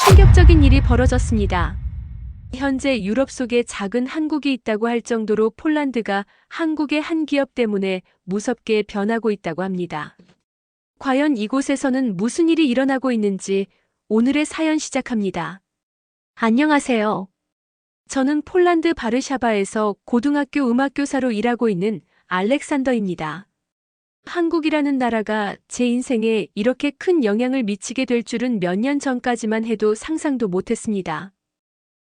충격적인 일이 벌어졌습니다. 현재 유럽 속에 작은 한국이 있다고 할 정도로 폴란드가 한국의 한 기업 때문에 무섭게 변하고 있다고 합니다. 과연 이곳에서는 무슨 일이 일어나고 있는지 오늘의 사연 시작합니다. 안녕하세요. 저는 폴란드 바르샤바에서 고등학교 음악교사로 일하고 있는 알렉산더입니다. 한국이라는 나라가 제 인생에 이렇게 큰 영향을 미치게 될 줄은 몇 년 전까지만 해도 상상도 못했습니다.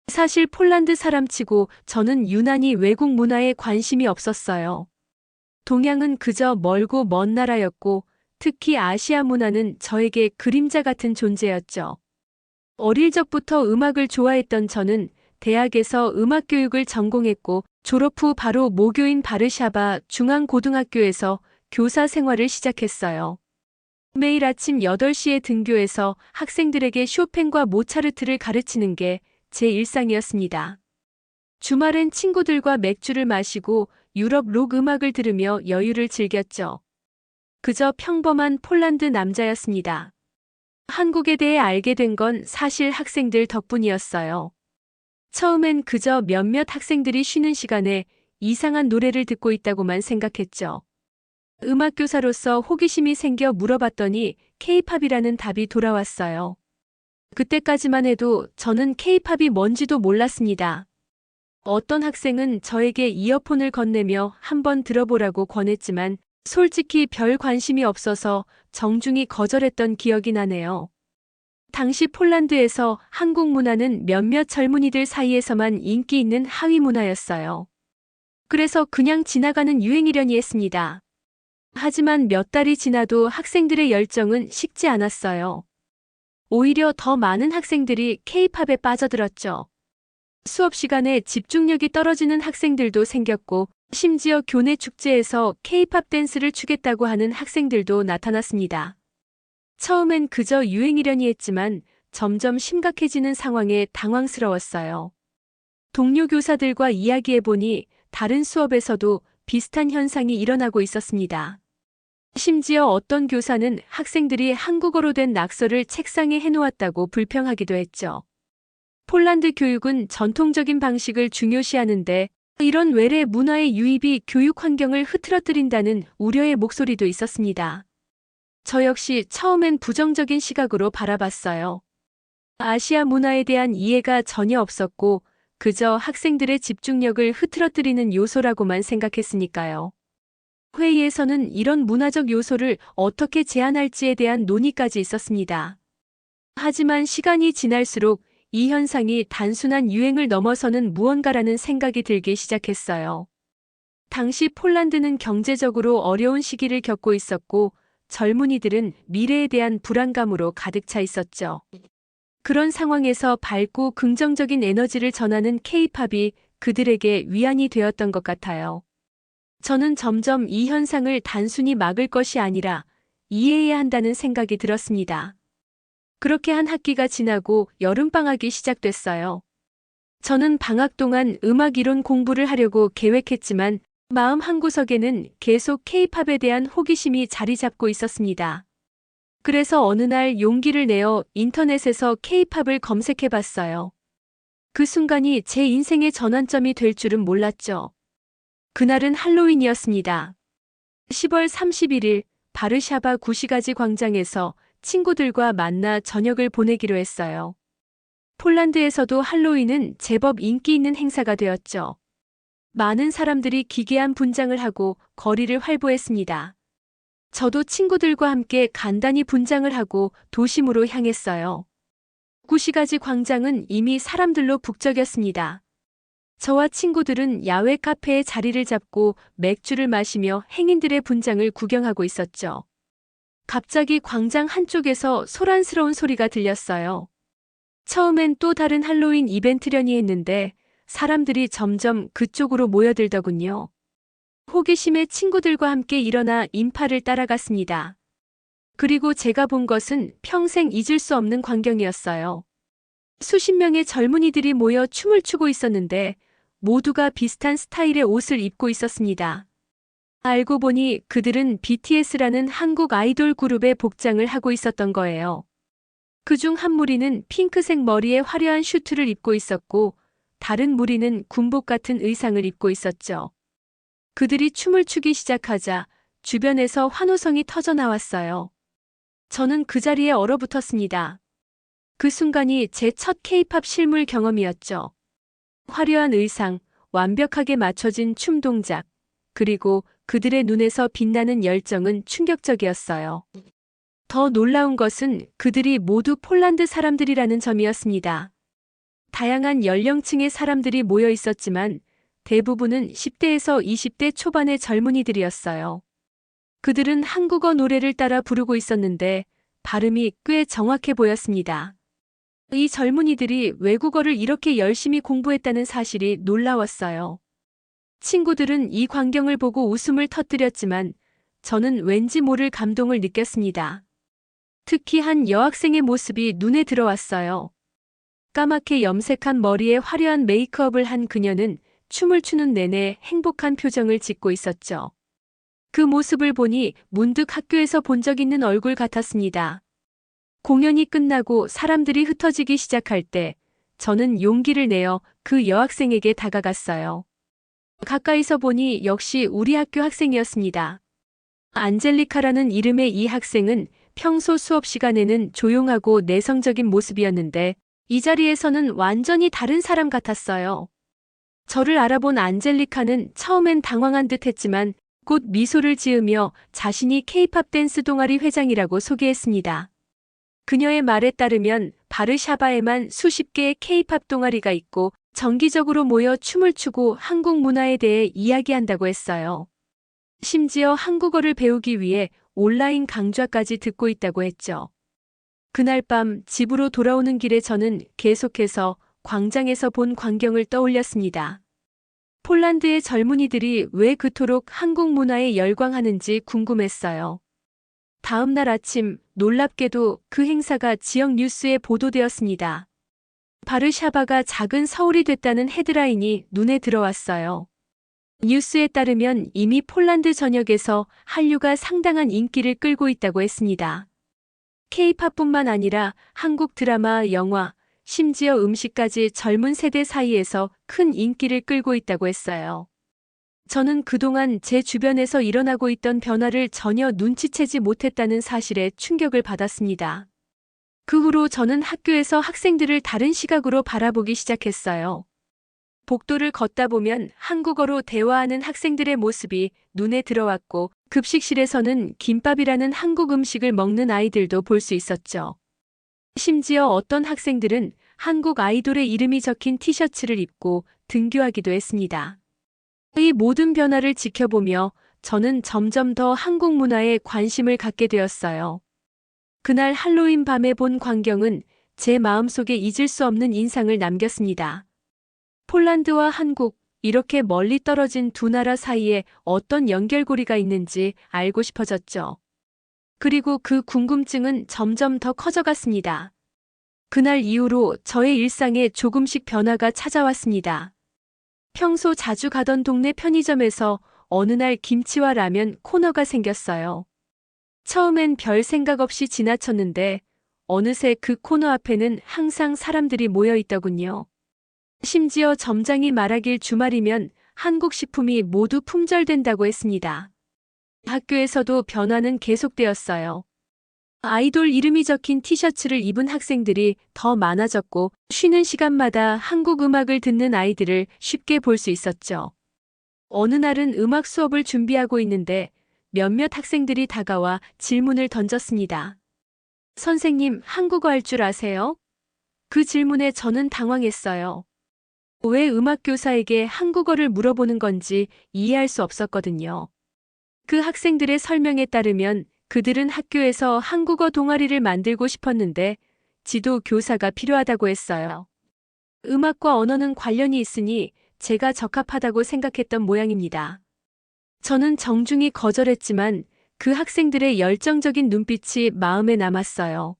사실 폴란드 사람치고 저는 유난히 외국 문화에 관심이 없었어요. 동양은 그저 멀고 먼 나라였고 특히 아시아 문화는 저에게 그림자 같은 존재였죠. 어릴 적부터 음악을 좋아했던 저는 대학에서 음악 교육을 전공했고 졸업 후 바로 모교인 바르샤바 중앙고등학교에서 교사 생활을 시작했어요. 매일 아침 8시에 등교해서 학생들에게 쇼팽과 모차르트를 가르치는 게 제 일상이었습니다. 주말엔 친구들과 맥주를 마시고 유럽 록 음악을 들으며 여유를 즐겼죠. 그저 평범한 폴란드 남자였습니다. 한국에 대해 알게 된 건 사실 학생들 덕분이었어요. 처음엔 그저 몇몇 학생들이 쉬는 시간에 이상한 노래를 듣고 있다고만 생각했죠. 음악교사로서 호기심이 생겨 물어봤더니 K-팝이라는 답이 돌아왔어요. 그때까지만 해도 저는 K-팝이 뭔지도 몰랐습니다. 어떤 학생은 저에게 이어폰을 건네며 한번 들어보라고 권했지만 솔직히 별 관심이 없어서 정중히 거절했던 기억이 나네요. 당시 폴란드에서 한국 문화는 몇몇 젊은이들 사이에서만 인기 있는 하위 문화였어요. 그래서 그냥 지나가는 유행이려니 했습니다. 하지만 몇 달이 지나도 학생들의 열정은 식지 않았어요. 오히려 더 많은 학생들이 K-팝에 빠져들었죠. 수업 시간에 집중력이 떨어지는 학생들도 생겼고 심지어 교내 축제에서 K-팝 댄스를 추겠다고 하는 학생들도 나타났습니다. 처음엔 그저 유행이려니 했지만 점점 심각해지는 상황에 당황스러웠어요. 동료 교사들과 이야기해보니 다른 수업에서도 비슷한 현상이 일어나고 있었습니다. 심지어 어떤 교사는 학생들이 한국어로 된 낙서를 책상에 해놓았다고 불평하기도 했죠. 폴란드 교육은 전통적인 방식을 중요시하는데 이런 외래 문화의 유입이 교육 환경을 흐트러뜨린다는 우려의 목소리도 있었습니다. 저 역시 처음엔 부정적인 시각으로 바라봤어요. 아시아 문화에 대한 이해가 전혀 없었고 그저 학생들의 집중력을 흐트러뜨리는 요소라고만 생각했으니까요. 회의에서는 이런 문화적 요소를 어떻게 제한할지에 대한 논의까지 있었습니다. 하지만 시간이 지날수록 이 현상이 단순한 유행을 넘어서는 무언가라는 생각이 들기 시작했어요. 당시 폴란드는 경제적으로 어려운 시기를 겪고 있었고 젊은이들은 미래에 대한 불안감으로 가득 차 있었죠. 그런 상황에서 밝고 긍정적인 에너지를 전하는 K-팝이 그들에게 위안이 되었던 것 같아요. 저는 점점 이 현상을 단순히 막을 것이 아니라 이해해야 한다는 생각이 들었습니다. 그렇게 한 학기가 지나고 여름방학이 시작됐어요. 저는 방학 동안 음악 이론 공부를 하려고 계획했지만 마음 한구석에는 계속 K-팝에 대한 호기심이 자리 잡고 있었습니다. 그래서 어느 날 용기를 내어 인터넷에서 K-팝을 검색해봤어요. 그 순간이 제 인생의 전환점이 될 줄은 몰랐죠. 그날은 할로윈이었습니다. 10월 31일 바르샤바 구시가지 광장에서 친구들과 만나 저녁을 보내기로 했어요. 폴란드에서도 할로윈은 제법 인기 있는 행사가 되었죠. 많은 사람들이 기괴한 분장을 하고 거리를 활보했습니다. 저도 친구들과 함께 간단히 분장을 하고 도심으로 향했어요. 구시가지 광장은 이미 사람들로 북적였습니다. 저와 친구들은 야외 카페에 자리를 잡고 맥주를 마시며 행인들의 분장을 구경하고 있었죠. 갑자기 광장 한쪽에서 소란스러운 소리가 들렸어요. 처음엔 또 다른 할로윈 이벤트려니 했는데 사람들이 점점 그쪽으로 모여들더군요. 호기심에 친구들과 함께 일어나 인파를 따라갔습니다. 그리고 제가 본 것은 평생 잊을 수 없는 광경이었어요. 수십 명의 젊은이들이 모여 춤을 추고 있었는데 모두가 비슷한 스타일의 옷을 입고 있었습니다. 알고 보니 그들은 BTS라는 한국 아이돌 그룹의 복장을 하고 있었던 거예요. 그중 한 무리는 핑크색 머리에 화려한 슈트를 입고 있었고, 다른 무리는 군복 같은 의상을 입고 있었죠. 그들이 춤을 추기 시작하자 주변에서 환호성이 터져 나왔어요. 저는 그 자리에 얼어붙었습니다. 그 순간이 제 첫 K-팝 실물 경험이었죠. 화려한 의상, 완벽하게 맞춰진 춤 동작, 그리고 그들의 눈에서 빛나는 열정은 충격적이었어요. 더 놀라운 것은 그들이 모두 폴란드 사람들이라는 점이었습니다. 다양한 연령층의 사람들이 모여 있었지만 대부분은 10대에서 20대 초반의 젊은이들이었어요. 그들은 한국어 노래를 따라 부르고 있었는데 발음이 꽤 정확해 보였습니다. 이 젊은이들이 외국어를 이렇게 열심히 공부했다는 사실이 놀라웠어요. 친구들은 이 광경을 보고 웃음을 터뜨렸지만 저는 왠지 모를 감동을 느꼈습니다. 특히 한 여학생의 모습이 눈에 들어왔어요. 까맣게 염색한 머리에 화려한 메이크업을 한 그녀는 춤을 추는 내내 행복한 표정을 짓고 있었죠. 그 모습을 보니 문득 학교에서 본 적 있는 얼굴 같았습니다. 공연이 끝나고 사람들이 흩어지기 시작할 때 저는 용기를 내어 그 여학생에게 다가갔어요. 가까이서 보니 역시 우리 학교 학생이었습니다. 안젤리카라는 이름의 이 학생은 평소 수업 시간에는 조용하고 내성적인 모습이었는데 이 자리에서는 완전히 다른 사람 같았어요. 저를 알아본 안젤리카는 처음엔 당황한 듯 했지만 곧 미소를 지으며 자신이 K-팝 댄스 동아리 회장이라고 소개했습니다. 그녀의 말에 따르면 바르샤바에만 수십 개의 K-팝 동아리가 있고 정기적으로 모여 춤을 추고 한국 문화에 대해 이야기한다고 했어요. 심지어 한국어를 배우기 위해 온라인 강좌까지 듣고 있다고 했죠. 그날 밤 집으로 돌아오는 길에 저는 계속해서 광장에서 본 광경을 떠올렸습니다. 폴란드의 젊은이들이 왜 그토록 한국 문화에 열광하는지 궁금했어요. 다음 날 아침 놀랍게도 그 행사가 지역 뉴스에 보도되었습니다. 바르샤바가 작은 서울이 됐다는 헤드라인이 눈에 들어왔어요. 뉴스에 따르면 이미 폴란드 전역에서 한류가 상당한 인기를 끌고 있다고 했습니다. K-팝뿐만 아니라 한국 드라마, 영화, 심지어 음식까지 젊은 세대 사이에서 큰 인기를 끌고 있다고 했어요. 저는 그동안 제 주변에서 일어나고 있던 변화를 전혀 눈치채지 못했다는 사실에 충격을 받았습니다. 그 후로 저는 학교에서 학생들을 다른 시각으로 바라보기 시작했어요. 복도를 걷다 보면 한국어로 대화하는 학생들의 모습이 눈에 들어왔고 급식실에서는 김밥이라는 한국 음식을 먹는 아이들도 볼 수 있었죠. 심지어 어떤 학생들은 한국 아이돌의 이름이 적힌 티셔츠를 입고 등교하기도 했습니다. 이 모든 변화를 지켜보며 저는 점점 더 한국 문화에 관심을 갖게 되었어요. 그날 할로윈 밤에 본 광경은 제 마음속에 잊을 수 없는 인상을 남겼습니다. 폴란드와 한국, 이렇게 멀리 떨어진 두 나라 사이에 어떤 연결고리가 있는지 알고 싶어졌죠. 그리고 그 궁금증은 점점 더 커져갔습니다. 그날 이후로 저의 일상에 조금씩 변화가 찾아왔습니다. 평소 자주 가던 동네 편의점에서 어느 날 김치와 라면 코너가 생겼어요. 처음엔 별 생각 없이 지나쳤는데 어느새 그 코너 앞에는 항상 사람들이 모여 있더군요. 심지어 점장이 말하길 주말이면 한국 식품이 모두 품절된다고 했습니다. 학교에서도 변화는 계속되었어요. 아이돌 이름이 적힌 티셔츠를 입은 학생들이 더 많아졌고 쉬는 시간마다 한국 음악을 듣는 아이들을 쉽게 볼 수 있었죠. 어느 날은 음악 수업을 준비하고 있는데 몇몇 학생들이 다가와 질문을 던졌습니다. 선생님, 한국어 할 줄 아세요? 그 질문에 저는 당황했어요. 왜 음악교사에게 한국어를 물어보는 건지 이해할 수 없었거든요. 그 학생들의 설명에 따르면 그들은 학교에서 한국어 동아리를 만들고 싶었는데 지도 교사가 필요하다고 했어요. 음악과 언어는 관련이 있으니 제가 적합하다고 생각했던 모양입니다. 저는 정중히 거절했지만 그 학생들의 열정적인 눈빛이 마음에 남았어요.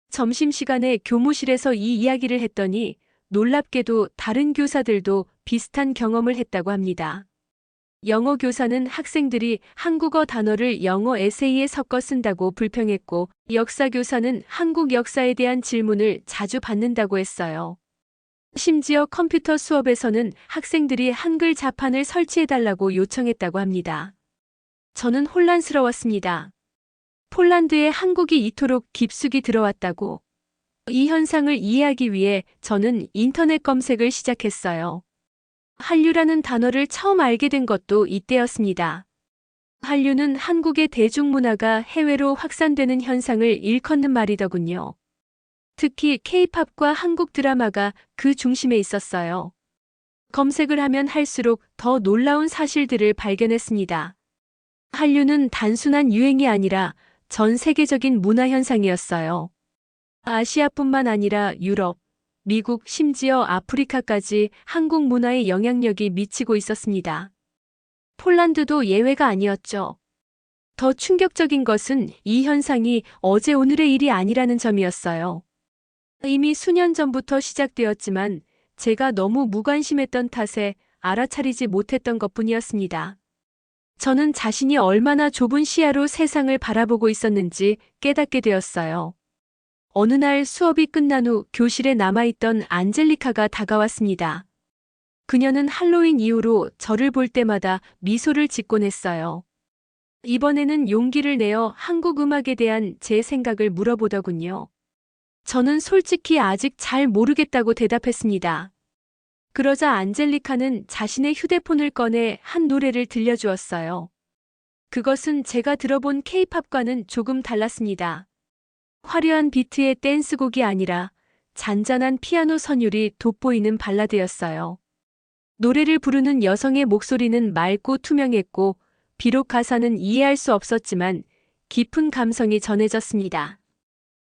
점심시간에 교무실에서 이 이야기를 했더니 놀랍게도 다른 교사들도 비슷한 경험을 했다고 합니다. 영어 교사는 학생들이 한국어 단어를 영어 에세이에 섞어 쓴다고 불평했고, 역사 교사는 한국 역사에 대한 질문을 자주 받는다고 했어요. 심지어 컴퓨터 수업에서는 학생들이 한글 자판을 설치해달라고 요청했다고 합니다. 저는 혼란스러웠습니다. 폴란드에 한국이 이토록 깊숙이 들어왔다고. 이 현상을 이해하기 위해 저는 인터넷 검색을 시작했어요. 한류라는 단어를 처음 알게 된 것도 이때였습니다. 한류는 한국의 대중문화가 해외로 확산되는 현상을 일컫는 말이더군요. 특히 K-팝과 한국 드라마가 그 중심에 있었어요. 검색을 하면 할수록 더 놀라운 사실들을 발견했습니다. 한류는 단순한 유행이 아니라 전 세계적인 문화 현상이었어요. 아시아뿐만 아니라 유럽, 미국, 심지어 아프리카까지 한국 문화에 영향력이 미치고 있었습니다. 폴란드도 예외가 아니었죠. 더 충격적인 것은 이 현상이 어제 오늘의 일이 아니라는 점이었어요. 이미 수년 전부터 시작되었지만 제가 너무 무관심했던 탓에 알아차리지 못했던 것뿐이었습니다. 저는 자신이 얼마나 좁은 시야로 세상을 바라보고 있었는지 깨닫게 되었어요. 어느 날 수업이 끝난 후 교실에 남아있던 안젤리카가 다가왔습니다. 그녀는 할로윈 이후로 저를 볼 때마다 미소를 짓곤 했어요. 이번에는 용기를 내어 한국 음악에 대한 제 생각을 물어보더군요. 저는 솔직히 아직 잘 모르겠다고 대답했습니다. 그러자 안젤리카는 자신의 휴대폰을 꺼내 한 노래를 들려주었어요. 그것은 제가 들어본 K-팝과는 조금 달랐습니다. 화려한 비트의 댄스곡이 아니라 잔잔한 피아노 선율이 돋보이는 발라드였어요. 노래를 부르는 여성의 목소리는 맑고 투명했고, 비록 가사는 이해할 수 없었지만 깊은 감성이 전해졌습니다.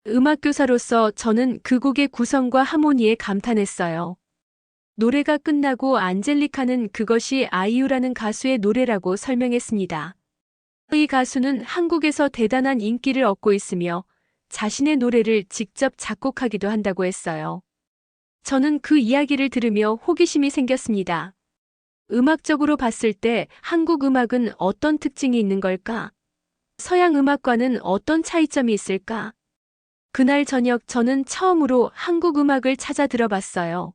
음악교사로서 저는 그 곡의 구성과 하모니에 감탄했어요. 노래가 끝나고 안젤리카는 그것이 아이유라는 가수의 노래라고 설명했습니다. 이 가수는 한국에서 대단한 인기를 얻고 있으며 자신의 노래를 직접 작곡하기도 한다고 했어요. 저는 그 이야기를 들으며 호기심이 생겼습니다. 음악적으로 봤을 때 한국 음악은 어떤 특징이 있는 걸까? 서양 음악과는 어떤 차이점이 있을까? 그날 저녁 저는 처음으로 한국 음악을 찾아 들어봤어요.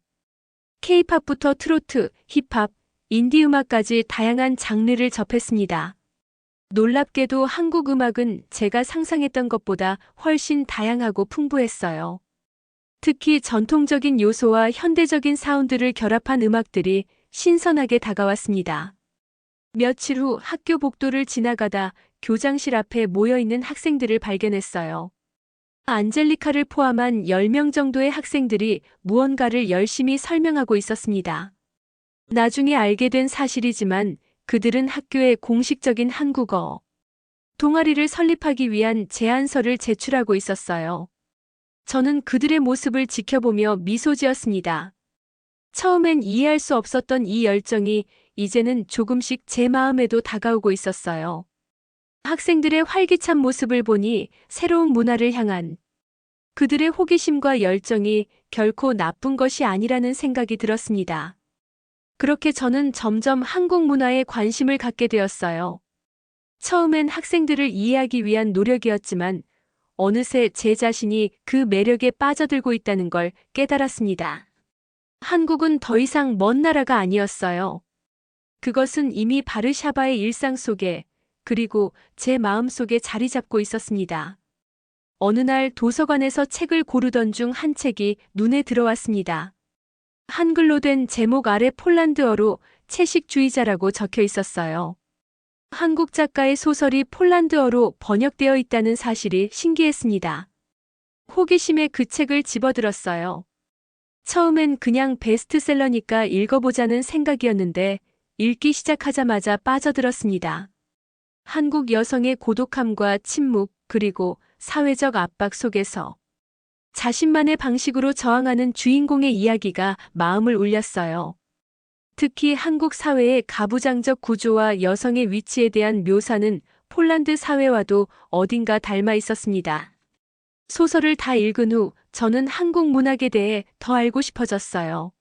K-팝부터 트로트, 힙합, 인디 음악까지 다양한 장르를 접했습니다. 놀랍게도 한국 음악은 제가 상상했던 것보다 훨씬 다양하고 풍부했어요. 특히 전통적인 요소와 현대적인 사운드를 결합한 음악들이 신선하게 다가왔습니다. 며칠 후 학교 복도를 지나가다 교장실 앞에 모여있는 학생들을 발견했어요. 안젤리카를 포함한 10명 정도의 학생들이 무언가를 열심히 설명하고 있었습니다. 나중에 알게 된 사실이지만 그들은 학교에 공식적인 한국어 동아리를 설립하기 위한 제안서를 제출하고 있었어요. 저는 그들의 모습을 지켜보며 미소 지었습니다. 처음엔 이해할 수 없었던 이 열정이 이제는 조금씩 제 마음에도 다가오고 있었어요. 학생들의 활기찬 모습을 보니 새로운 문화를 향한 그들의 호기심과 열정이 결코 나쁜 것이 아니라는 생각이 들었습니다. 그렇게 저는 점점 한국 문화에 관심을 갖게 되었어요. 처음엔 학생들을 이해하기 위한 노력이었지만 어느새 제 자신이 그 매력에 빠져들고 있다는 걸 깨달았습니다. 한국은 더 이상 먼 나라가 아니었어요. 그것은 이미 바르샤바의 일상 속에 그리고 제 마음속에 자리 잡고 있었습니다. 어느 날 도서관에서 책을 고르던 중 한 책이 눈에 들어왔습니다. 한글로 된 제목 아래 폴란드어로 채식주의자라고 적혀 있었어요. 한국 작가의 소설이 폴란드어로 번역되어 있다는 사실이 신기했습니다. 호기심에 그 책을 집어들었어요. 처음엔 그냥 베스트셀러니까 읽어보자는 생각이었는데 읽기 시작하자마자 빠져들었습니다. 한국 여성의 고독함과 침묵 그리고 사회적 압박 속에서 자신만의 방식으로 저항하는 주인공의 이야기가 마음을 울렸어요. 특히 한국 사회의 가부장적 구조와 여성의 위치에 대한 묘사는 폴란드 사회와도 어딘가 닮아 있었습니다. 소설을 다 읽은 후 저는 한국 문학에 대해 더 알고 싶어졌어요.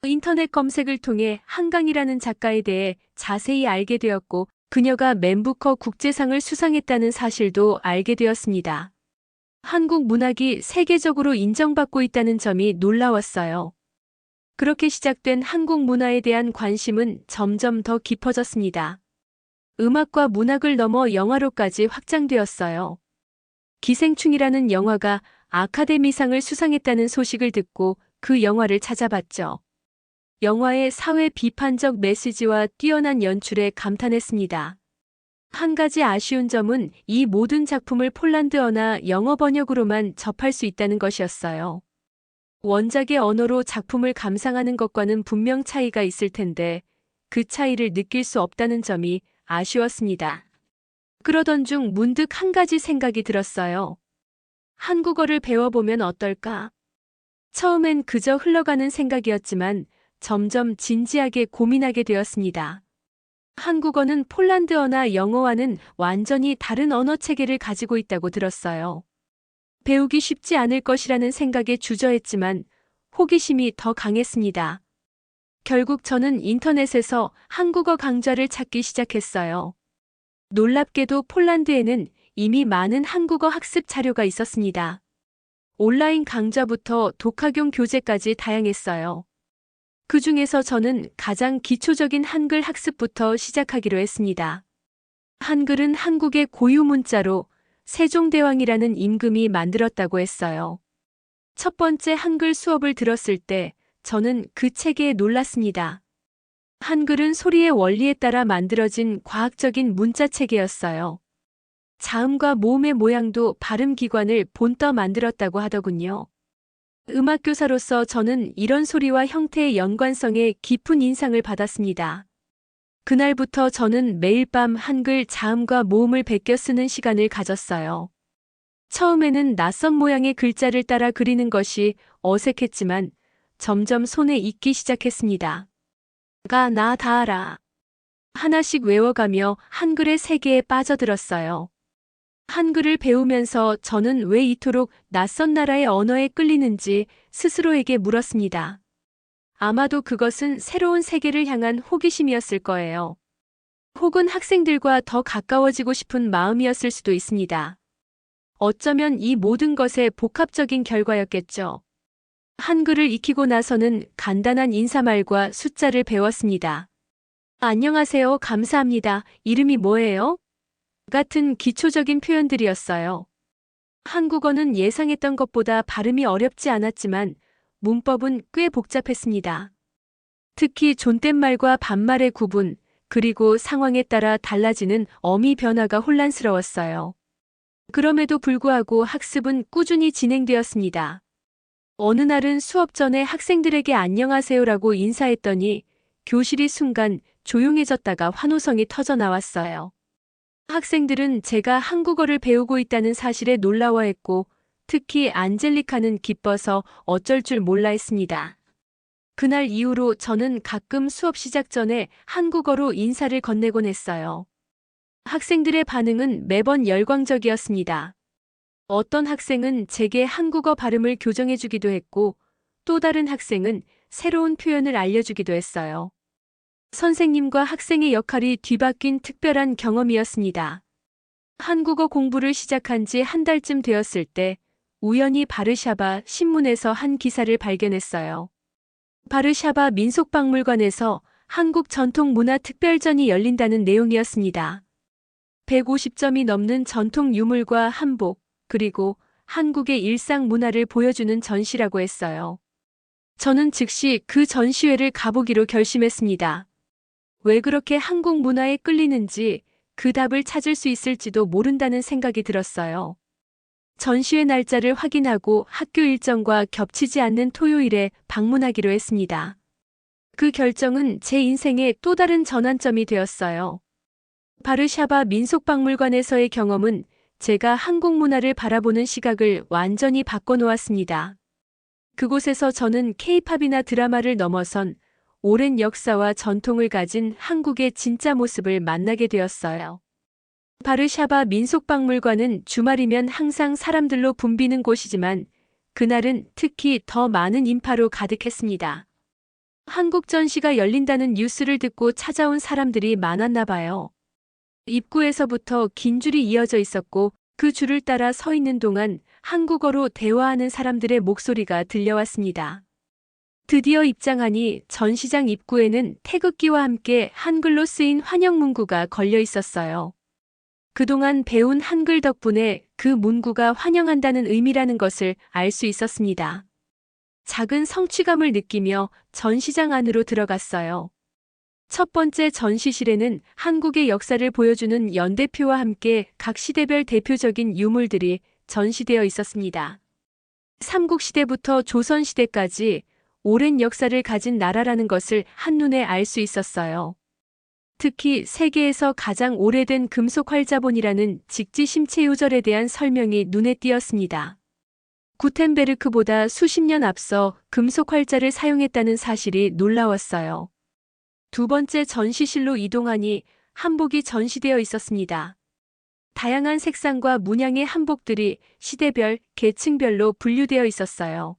인터넷 검색을 통해 한강이라는 작가에 대해 자세히 알게 되었고, 그녀가 맨부커 국제상을 수상했다는 사실도 알게 되었습니다. 한국 문학이 세계적으로 인정받고 있다는 점이 놀라웠어요. 그렇게 시작된 한국 문화에 대한 관심은 점점 더 깊어졌습니다. 음악과 문학을 넘어 영화로까지 확장되었어요. 기생충이라는 영화가 아카데미상을 수상했다는 소식을 듣고 그 영화를 찾아봤죠. 영화의 사회 비판적 메시지와 뛰어난 연출에 감탄했습니다. 한 가지 아쉬운 점은 이 모든 작품을 폴란드어나 영어 번역으로만 접할 수 있다는 것이었어요. 원작의 언어로 작품을 감상하는 것과는 분명 차이가 있을 텐데 그 차이를 느낄 수 없다는 점이 아쉬웠습니다. 그러던 중 문득 한 가지 생각이 들었어요. 한국어를 배워보면 어떨까? 처음엔 그저 흘러가는 생각이었지만 점점 진지하게 고민하게 되었습니다. 한국어는 폴란드어나 영어와는 완전히 다른 언어 체계를 가지고 있다고 들었어요. 배우기 쉽지 않을 것이라는 생각에 주저했지만 호기심이 더 강했습니다. 결국 저는 인터넷에서 한국어 강좌를 찾기 시작했어요. 놀랍게도 폴란드에는 이미 많은 한국어 학습 자료가 있었습니다. 온라인 강좌부터 독학용 교재까지 다양했어요. 그 중에서 저는 가장 기초적인 한글 학습부터 시작하기로 했습니다. 한글은 한국의 고유 문자로 세종대왕이라는 임금이 만들었다고 했어요. 첫 번째 한글 수업을 들었을 때 저는 그 체계에 놀랐습니다. 한글은 소리의 원리에 따라 만들어진 과학적인 문자 체계였어요. 자음과 모음의 모양도 발음 기관을 본떠 만들었다고 하더군요. 음악교사로서 저는 이런 소리와 형태의 연관성에 깊은 인상을 받았습니다. 그날부터 저는 매일 밤 한글 자음과 모음을 베껴 쓰는 시간을 가졌어요. 처음에는 낯선 모양의 글자를 따라 그리는 것이 어색했지만 점점 손에 익기 시작했습니다. 가, 나, 다, 라. 하나씩 외워가며 한글의 세계에 빠져들었어요. 한글을 배우면서 저는 왜 이토록 낯선 나라의 언어에 끌리는지 스스로에게 물었습니다. 아마도 그것은 새로운 세계를 향한 호기심이었을 거예요. 혹은 학생들과 더 가까워지고 싶은 마음이었을 수도 있습니다. 어쩌면 이 모든 것의 복합적인 결과였겠죠. 한글을 익히고 나서는 간단한 인사말과 숫자를 배웠습니다. 안녕하세요, 감사합니다, 이름이 뭐예요? 같은 기초적인 표현들이었어요. 한국어는 예상했던 것보다 발음이 어렵지 않았지만 문법은 꽤 복잡했습니다. 특히 존댓말과 반말의 구분, 그리고 상황에 따라 달라지는 어미 변화가 혼란스러웠어요. 그럼에도 불구하고 학습은 꾸준히 진행되었습니다. 어느 날은 수업 전에 학생들에게 안녕하세요라고 인사했더니 교실이 순간 조용해졌다가 환호성이 터져 나왔어요. 학생들은 제가 한국어를 배우고 있다는 사실에 놀라워했고 특히 안젤리카는 기뻐서 어쩔 줄 몰라 했습니다. 그날 이후로 저는 가끔 수업 시작 전에 한국어로 인사를 건네곤 했어요. 학생들의 반응은 매번 열광적이었습니다. 어떤 학생은 제게 한국어 발음을 교정해주기도 했고 또 다른 학생은 새로운 표현을 알려주기도 했어요. 선생님과 학생의 역할이 뒤바뀐 특별한 경험이었습니다. 한국어 공부를 시작한 지 한 달쯤 되었을 때 우연히 바르샤바 신문에서 한 기사를 발견했어요. 바르샤바 민속박물관에서 한국 전통 문화 특별전이 열린다는 내용이었습니다. 150점이 넘는 전통 유물과 한복, 그리고 한국의 일상 문화를 보여주는 전시라고 했어요. 저는 즉시 그 전시회를 가보기로 결심했습니다. 왜 그렇게 한국 문화에 끌리는지 그 답을 찾을 수 있을지도 모른다는 생각이 들었어요. 전시회 날짜를 확인하고 학교 일정과 겹치지 않는 토요일에 방문하기로 했습니다. 그 결정은 제 인생의 또 다른 전환점이 되었어요. 바르샤바 민속박물관에서의 경험은 제가 한국 문화를 바라보는 시각을 완전히 바꿔놓았습니다. 그곳에서 저는 K-팝이나 드라마를 넘어선 오랜 역사와 전통을 가진 한국의 진짜 모습을 만나게 되었어요. 바르샤바 민속박물관은 주말이면 항상 사람들로 붐비는 곳이지만 그날은 특히 더 많은 인파로 가득했습니다. 한국 전시가 열린다는 뉴스를 듣고 찾아온 사람들이 많았나 봐요. 입구에서부터 긴 줄이 이어져 있었고 그 줄을 따라 서 있는 동안 한국어로 대화하는 사람들의 목소리가 들려왔습니다. 드디어 입장하니 전시장 입구에는 태극기와 함께 한글로 쓰인 환영 문구가 걸려 있었어요. 그동안 배운 한글 덕분에 그 문구가 환영한다는 의미라는 것을 알 수 있었습니다. 작은 성취감을 느끼며 전시장 안으로 들어갔어요. 첫 번째 전시실에는 한국의 역사를 보여주는 연대표와 함께 각 시대별 대표적인 유물들이 전시되어 있었습니다. 삼국시대부터 조선시대까지 오랜 역사를 가진 나라라는 것을 한눈에 알 수 있었어요. 특히 세계에서 가장 오래된 금속 활자본이라는 직지 심체 요절에 대한 설명이 눈에 띄었습니다. 구텐베르크보다 수십 년 앞서 금속 활자를 사용했다는 사실이 놀라웠어요. 두 번째 전시실로 이동하니 한복이 전시되어 있었습니다. 다양한 색상과 문양의 한복들이 시대별, 계층별로 분류되어 있었어요.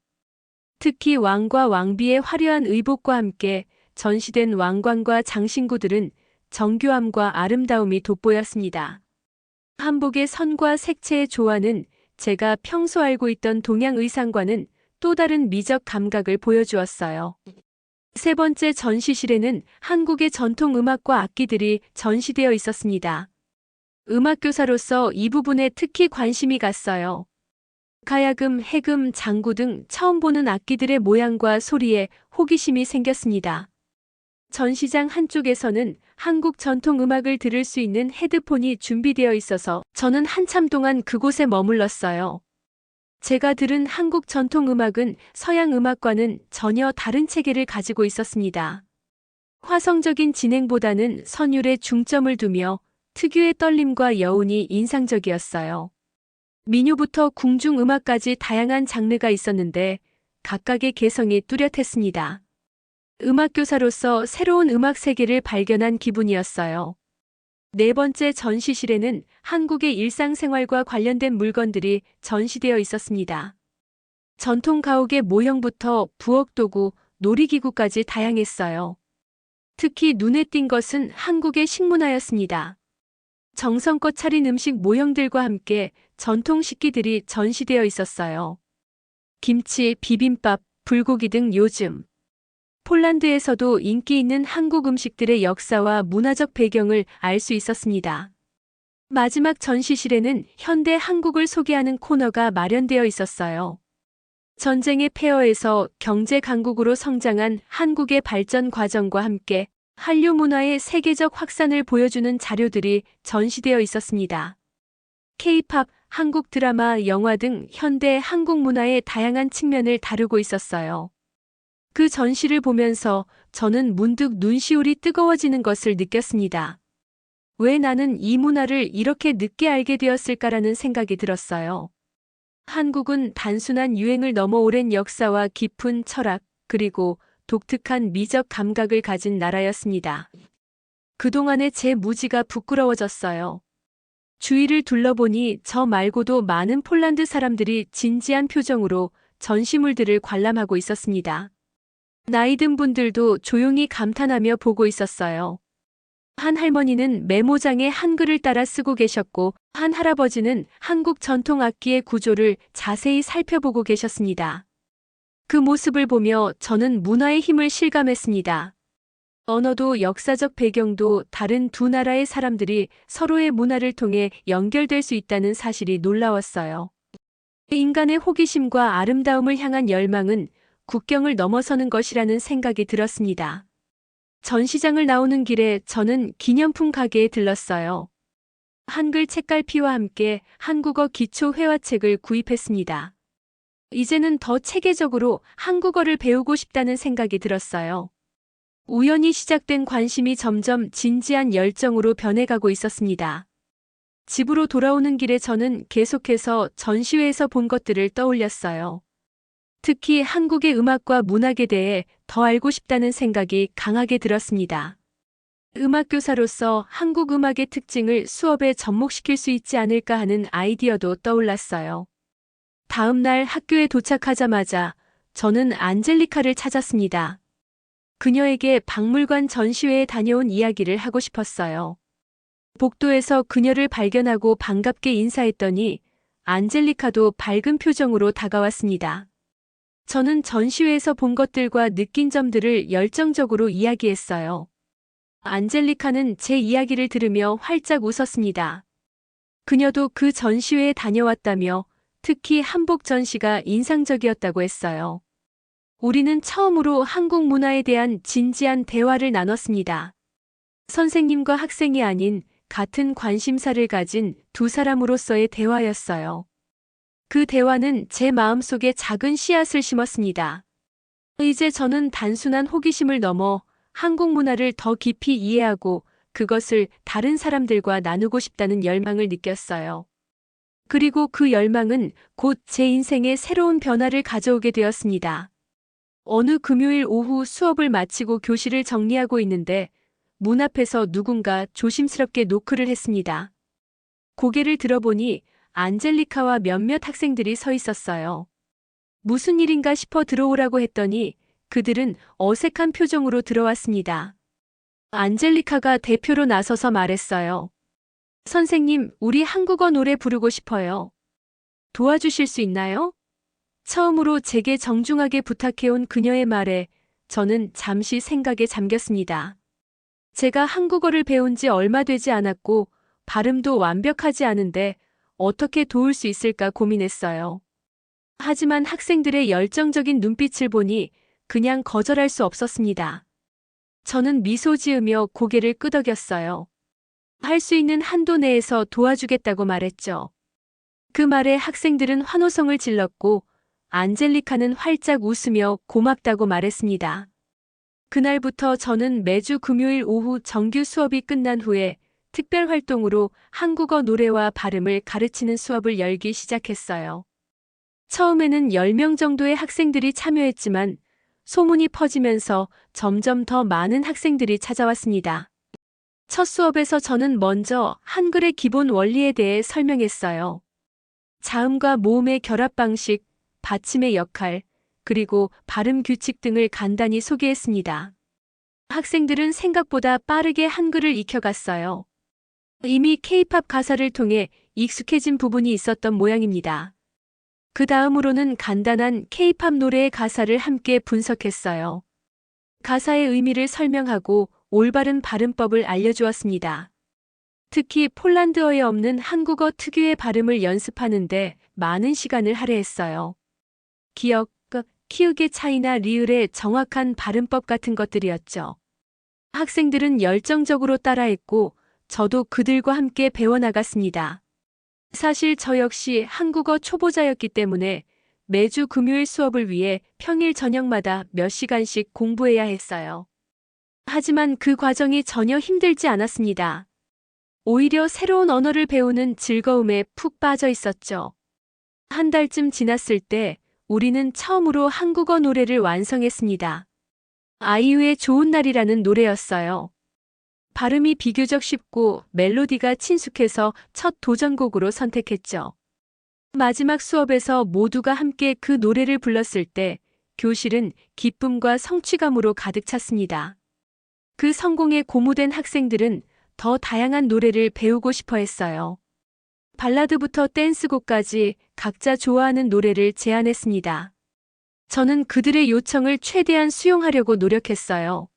특히 왕과 왕비의 화려한 의복과 함께 전시된 왕관과 장신구들은 정교함과 아름다움이 돋보였습니다. 한복의 선과 색채의 조화는 제가 평소 알고 있던 동양 의상과는 또 다른 미적 감각을 보여주었어요. 세 번째 전시실에는 한국의 전통 음악과 악기들이 전시되어 있었습니다. 음악교사로서 이 부분에 특히 관심이 갔어요. 가야금, 해금, 장구 등 처음 보는 악기들의 모양과 소리에 호기심이 생겼습니다. 전시장 한쪽에서는 한국 전통 음악을 들을 수 있는 헤드폰이 준비되어 있어서 저는 한참 동안 그곳에 머물렀어요. 제가 들은 한국 전통 음악은 서양 음악과는 전혀 다른 체계를 가지고 있었습니다. 화성적인 진행보다는 선율에 중점을 두며 특유의 떨림과 여운이 인상적이었어요. 민요부터 궁중음악까지 다양한 장르가 있었는데 각각의 개성이 뚜렷했습니다. 음악교사로서 새로운 음악 세계를 발견한 기분이었어요. 네 번째 전시실에는 한국의 일상생활과 관련된 물건들이 전시되어 있었습니다. 전통 가옥의 모형부터 부엌도구, 놀이기구까지 다양했어요. 특히 눈에 띈 것은 한국의 식문화였습니다. 정성껏 차린 음식 모형들과 함께 전통 식기들이 전시되어 있었어요. 김치, 비빔밥, 불고기 등 요즘 폴란드에서도 인기 있는 한국 음식들의 역사와 문화적 배경을 알 수 있었습니다. 마지막 전시실에는 현대 한국을 소개하는 코너가 마련되어 있었어요. 전쟁의 폐허에서 경제 강국으로 성장한 한국의 발전 과정과 함께 한류 문화의 세계적 확산을 보여주는 자료들이 전시되어 있었습니다. K-팝, 한국 드라마, 영화 등 현대 한국 문화의 다양한 측면을 다루고 있었어요. 그 전시를 보면서 저는 문득 눈시울이 뜨거워지는 것을 느꼈습니다. 왜 나는 이 문화를 이렇게 늦게 알게 되었을까라는 생각이 들었어요. 한국은 단순한 유행을 넘어 오랜 역사와 깊은 철학, 그리고 독특한 미적 감각을 가진 나라였습니다. 그동안의 제 무지가 부끄러워졌어요. 주위를 둘러보니 저 말고도 많은 폴란드 사람들이 진지한 표정으로 전시물들을 관람하고 있었습니다. 나이든 분들도 조용히 감탄하며 보고 있었어요. 한 할머니는 메모장에 한글을 따라 쓰고 계셨고, 한 할아버지는 한국 전통 악기의 구조를 자세히 살펴보고 계셨습니다. 그 모습을 보며 저는 문화의 힘을 실감했습니다. 언어도 역사적 배경도 다른 두 나라의 사람들이 서로의 문화를 통해 연결될 수 있다는 사실이 놀라웠어요. 인간의 호기심과 아름다움을 향한 열망은 국경을 넘어서는 것이라는 생각이 들었습니다. 전시장을 나오는 길에 저는 기념품 가게에 들렀어요. 한글 책갈피와 함께 한국어 기초 회화책을 구입했습니다. 이제는 더 체계적으로 한국어를 배우고 싶다는 생각이 들었어요. 우연히 시작된 관심이 점점 진지한 열정으로 변해가고 있었습니다. 집으로 돌아오는 길에 저는 계속해서 전시회에서 본 것들을 떠올렸어요. 특히 한국의 음악과 문학에 대해 더 알고 싶다는 생각이 강하게 들었습니다. 음악교사로서 한국 음악의 특징을 수업에 접목시킬 수 있지 않을까 하는 아이디어도 떠올랐어요. 다음 날 학교에 도착하자마자 저는 안젤리카를 찾았습니다. 그녀에게 박물관 전시회에 다녀온 이야기를 하고 싶었어요. 복도에서 그녀를 발견하고 반갑게 인사했더니 안젤리카도 밝은 표정으로 다가왔습니다. 저는 전시회에서 본 것들과 느낀 점들을 열정적으로 이야기했어요. 안젤리카는 제 이야기를 들으며 활짝 웃었습니다. 그녀도 그 전시회에 다녀왔다며 특히 한복 전시가 인상적이었다고 했어요. 우리는 처음으로 한국 문화에 대한 진지한 대화를 나눴습니다. 선생님과 학생이 아닌 같은 관심사를 가진 두 사람으로서의 대화였어요. 그 대화는 제 마음속에 작은 씨앗을 심었습니다. 이제 저는 단순한 호기심을 넘어 한국 문화를 더 깊이 이해하고 그것을 다른 사람들과 나누고 싶다는 열망을 느꼈어요. 그리고 그 열망은 곧 제 인생에 새로운 변화를 가져오게 되었습니다. 어느 금요일 오후 수업을 마치고 교실을 정리하고 있는데 문 앞에서 누군가 조심스럽게 노크를 했습니다. 고개를 들어보니 안젤리카와 몇몇 학생들이 서 있었어요. 무슨 일인가 싶어 들어오라고 했더니 그들은 어색한 표정으로 들어왔습니다. 안젤리카가 대표로 나서서 말했어요. 선생님, 우리 한국어 노래 부르고 싶어요. 도와주실 수 있나요? 처음으로 제게 정중하게 부탁해온 그녀의 말에 저는 잠시 생각에 잠겼습니다. 제가 한국어를 배운 지 얼마 되지 않았고 발음도 완벽하지 않은데 어떻게 도울 수 있을까 고민했어요. 하지만 학생들의 열정적인 눈빛을 보니 그냥 거절할 수 없었습니다. 저는 미소 지으며 고개를 끄덕였어요. 할 수 있는 한도 내에서 도와주겠다고 말했죠. 그 말에 학생들은 환호성을 질렀고 안젤리카는 활짝 웃으며 고맙다고 말했습니다. 그날부터 저는 매주 금요일 오후 정규 수업이 끝난 후에 특별 활동으로 한국어 노래와 발음을 가르치는 수업을 열기 시작했어요. 처음에는 10명 정도의 학생들이 참여했지만 소문이 퍼지면서 점점 더 많은 학생들이 찾아왔습니다. 첫 수업에서 저는 먼저 한글의 기본 원리에 대해 설명했어요. 자음과 모음의 결합 방식, 받침의 역할, 그리고 발음 규칙 등을 간단히 소개했습니다. 학생들은 생각보다 빠르게 한글을 익혀갔어요. 이미 K-팝 가사를 통해 익숙해진 부분이 있었던 모양입니다. 그 다음으로는 간단한 K-팝 노래의 가사를 함께 분석했어요. 가사의 의미를 설명하고 올바른 발음법을 알려주었습니다. 특히 폴란드어에 없는 한국어 특유의 발음을 연습하는데 많은 시간을 할애했어요. 기역, 키읔의 차이나 리을의 정확한 발음법 같은 것들이었죠. 학생들은 열정적으로 따라했고 저도 그들과 함께 배워나갔습니다. 사실 저 역시 한국어 초보자였기 때문에 매주 금요일 수업을 위해 평일 저녁마다 몇 시간씩 공부해야 했어요. 하지만 그 과정이 전혀 힘들지 않았습니다. 오히려 새로운 언어를 배우는 즐거움에 푹 빠져 있었죠. 한 달쯤 지났을 때 우리는 처음으로 한국어 노래를 완성했습니다. 아이유의 좋은 날이라는 노래였어요. 발음이 비교적 쉽고 멜로디가 친숙해서 첫 도전곡으로 선택했죠. 마지막 수업에서 모두가 함께 그 노래를 불렀을 때 교실은 기쁨과 성취감으로 가득 찼습니다. 그 성공에 고무된 학생들은 더 다양한 노래를 배우고 싶어 했어요. 발라드부터 댄스곡까지 각자 좋아하는 노래를 제안했습니다. 저는 그들의 요청을 최대한 수용하려고 노력했어요.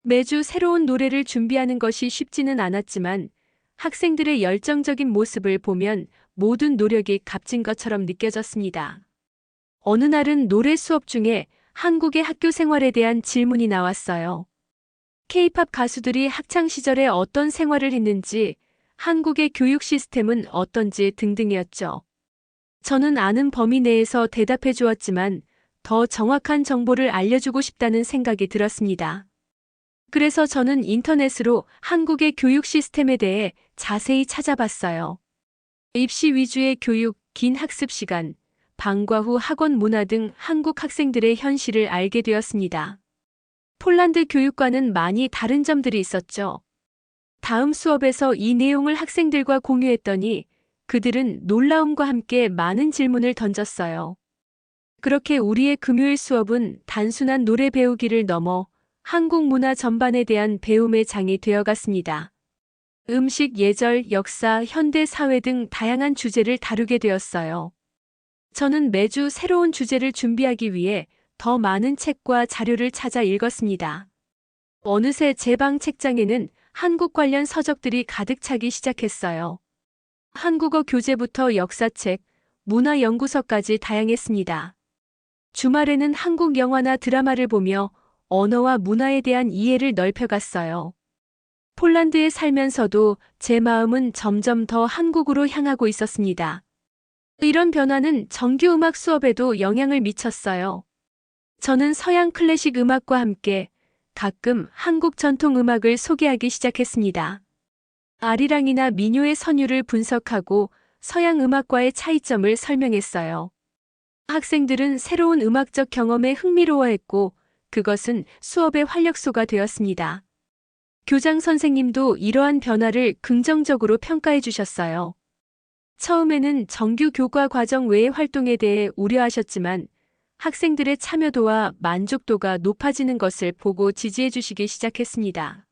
매주 새로운 노래를 준비하는 것이 쉽지는 않았지만 학생들의 열정적인 모습을 보면 모든 노력이 값진 것처럼 느껴졌습니다. 어느 날은 노래 수업 중에 한국의 학교 생활에 대한 질문이 나왔어요. K-팝 가수들이 학창시절에 어떤 생활을 했는지, 한국의 교육 시스템은 어떤지 등등이었죠. 저는 아는 범위 내에서 대답해 주었지만 더 정확한 정보를 알려주고 싶다는 생각이 들었습니다. 그래서 저는 인터넷으로 한국의 교육 시스템에 대해 자세히 찾아봤어요. 입시 위주의 교육, 긴 학습 시간, 방과 후 학원 문화 등 한국 학생들의 현실을 알게 되었습니다. 폴란드 교육과는 많이 다른 점들이 있었죠. 다음 수업에서 이 내용을 학생들과 공유했더니 그들은 놀라움과 함께 많은 질문을 던졌어요. 그렇게 우리의 금요일 수업은 단순한 노래 배우기를 넘어 한국 문화 전반에 대한 배움의 장이 되어갔습니다. 음식, 예절, 역사, 현대 사회 등 다양한 주제를 다루게 되었어요. 저는 매주 새로운 주제를 준비하기 위해 더 많은 책과 자료를 찾아 읽었습니다. 어느새 제 방 책장에는 한국 관련 서적들이 가득 차기 시작했어요. 한국어 교재부터 역사책, 문화 연구서까지 다양했습니다. 주말에는 한국 영화나 드라마를 보며 언어와 문화에 대한 이해를 넓혀갔어요. 폴란드에 살면서도 제 마음은 점점 더 한국으로 향하고 있었습니다. 이런 변화는 정규 음악 수업에도 영향을 미쳤어요. 저는 서양 클래식 음악과 함께 가끔 한국 전통 음악을 소개하기 시작했습니다. 아리랑이나 민요의 선율을 분석하고 서양 음악과의 차이점을 설명했어요. 학생들은 새로운 음악적 경험에 흥미로워했고 그것은 수업의 활력소가 되었습니다. 교장 선생님도 이러한 변화를 긍정적으로 평가해 주셨어요. 처음에는 정규 교과 과정 외의 활동에 대해 우려하셨지만 학생들의 참여도와 만족도가 높아지는 것을 보고 지지해 주시기 시작했습니다.